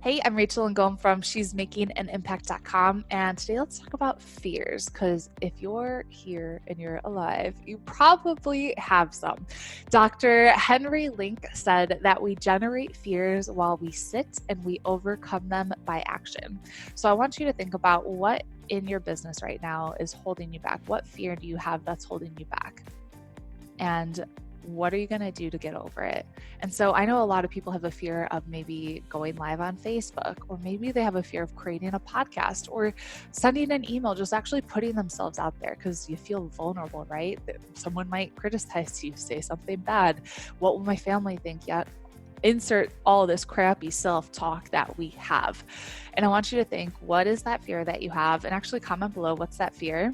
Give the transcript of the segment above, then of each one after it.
Hey, I'm Rachel Ngom from She's Making an Impact.com, and today let's talk about fears, because if you're here and you're alive, you probably have some. Dr. Henry Link said that we generate fears while we sit and we overcome them by action. So I want you to think about what in your business right now is holding you back. What fear do you have that's holding you back? And what are you going to do to get over it? And so I know a lot of people have a fear of maybe going live on Facebook, or maybe they have a fear of creating a podcast or sending an email, just actually putting themselves out there because you feel vulnerable, right? That someone might criticize you, say something bad. What will my family think? Yet insert all this crappy self-talk that we have. And I want you to think, what is that fear that you have? And actually comment below, what's that fear?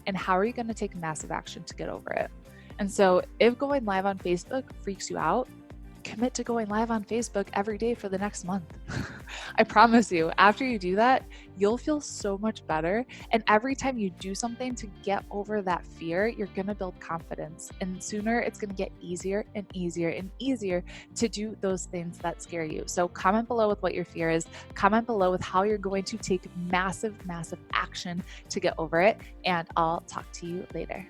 And how are you going to take massive action to get over it? And so if going live on Facebook freaks you out, commit to going live on Facebook every day for the next month. I promise you, after you do that, you'll feel so much better. And every time you do something to get over that fear, you're going to build confidence. And sooner it's going to get easier and easier and easier to do those things that scare you. So comment below with what your fear is. Comment below with how you're going to take massive, massive action to get over it. And I'll talk to you later.